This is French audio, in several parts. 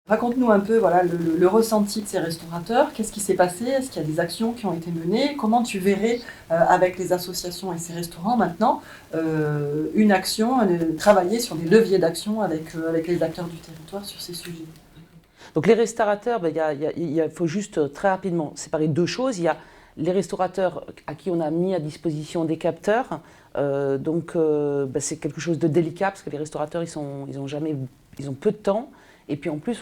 Raconte-nous un peu voilà, le ressenti de ces restaurateurs. Qu'est-ce qui s'est passé? Est-ce qu'il y a des actions qui ont été menées? Comment tu verrais, avec les associations et ces restaurants maintenant, une action, travailler sur des leviers d'action avec les acteurs du territoire sur ces sujets? Donc les restaurateurs, ben, il faut juste très rapidement séparer deux choses. Il y a les restaurateurs à qui on a mis à disposition des capteurs. Ben, c'est quelque chose de délicat parce que les restaurateurs, ils ont peu de temps. Et puis en plus,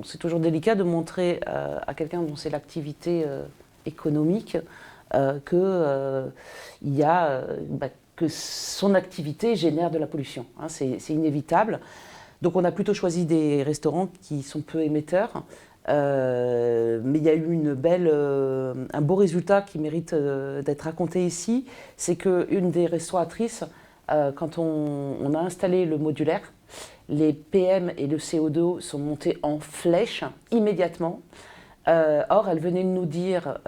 c'est toujours délicat de montrer à quelqu'un dont c'est l'activité économique que son activité génère de la pollution. Hein, c'est inévitable. Donc on a plutôt choisi des restaurants qui sont peu émetteurs, mais il y a eu un beau résultat qui mérite d'être raconté ici. C'est qu'une des restauratrices, quand on a installé le modulaire, les PM et le CO2 sont montés en flèche immédiatement. Or, elle venait de nous dire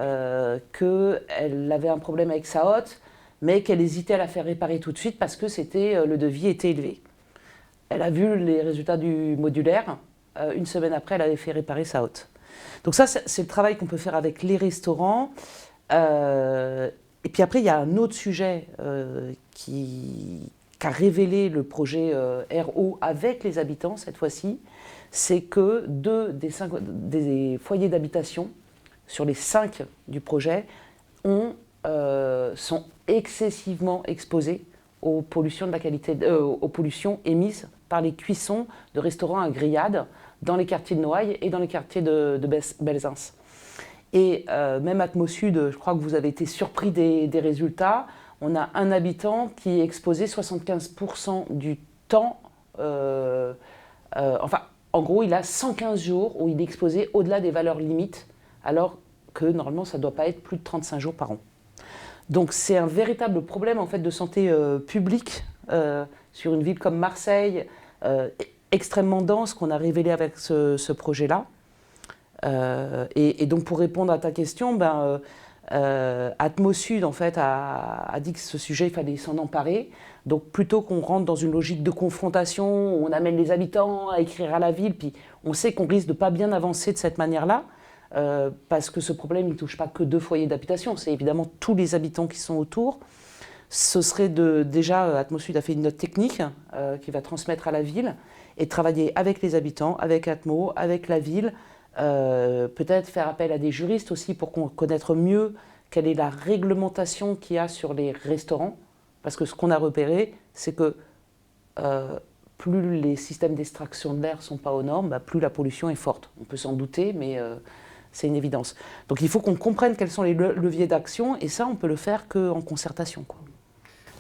qu'elle avait un problème avec sa hotte, mais qu'elle hésitait à la faire réparer tout de suite parce que le devis était élevé. Elle a vu les résultats du modulaire. Une semaine après, elle avait fait réparer sa hotte. Donc ça, c'est le travail qu'on peut faire avec les restaurants. Et puis après, il y a un autre sujet qu'a révélé le projet RO avec les habitants cette fois-ci. C'est que 2 des foyers d'habitation sur les 5 du projet sont excessivement exposés aux pollutions aux pollutions émises par les cuissons de restaurants à grillades dans les quartiers de Noailles et dans les quartiers de Belzins. Et même Atmosud, je crois que vous avez été surpris des résultats. On a un habitant qui est exposé 75% du temps. En gros, il a 115 jours où il est exposé au-delà des valeurs limites, alors que normalement, ça ne doit pas être plus de 35 jours par an. Donc c'est un véritable problème en fait, de santé publique sur une ville comme Marseille, extrêmement dense, qu'on a révélé avec ce projet-là. Et donc pour répondre à ta question, Atmosud en fait, a dit que ce sujet, il fallait s'en emparer. Donc plutôt qu'on rentre dans une logique de confrontation, où on amène les habitants à écrire à la ville, puis on sait qu'on risque de ne pas bien avancer de cette manière-là, parce que ce problème ne touche pas que 2 foyers d'habitation, c'est évidemment tous les habitants qui sont autour. Ce serait déjà, Atmosud a fait une note technique qu'il va transmettre à la ville et travailler avec les habitants, avec Atmo, avec la ville, peut-être faire appel à des juristes aussi pour connaître mieux quelle est la réglementation qu'il y a sur les restaurants. Parce que ce qu'on a repéré, c'est que plus les systèmes d'extraction de l'air ne sont pas aux normes, plus la pollution est forte. On peut s'en douter, mais c'est une évidence. Donc il faut qu'on comprenne quels sont les leviers d'action, et ça, on peut le faire qu'en concertation, quoi.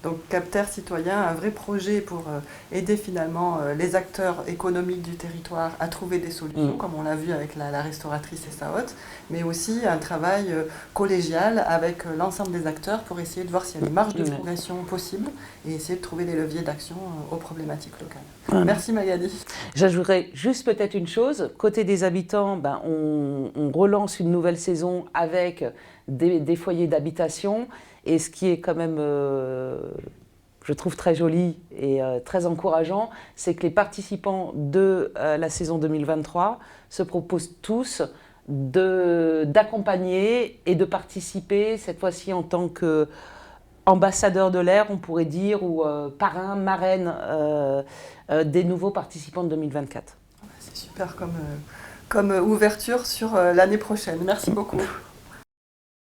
Donc Capter Citoyen, un vrai projet pour aider finalement les acteurs économiques du territoire à trouver des solutions, comme on l'a vu avec la restauratrice et sa hôte, mais aussi un travail collégial avec l'ensemble des acteurs pour essayer de voir s'il y a des marges de progression possibles et essayer de trouver des leviers d'action aux problématiques locales. Voilà. Merci Magali. J'ajouterais juste peut-être une chose, côté des habitants, on relance une nouvelle saison avec des foyers d'habitation. Et ce qui est quand même, je trouve très joli et très encourageant, c'est que les participants de la saison 2023 se proposent tous d'accompagner et de participer, cette fois-ci en tant qu'ambassadeur de l'air, on pourrait dire, ou parrain, marraine des nouveaux participants de 2024. C'est super comme ouverture sur l'année prochaine. Merci beaucoup.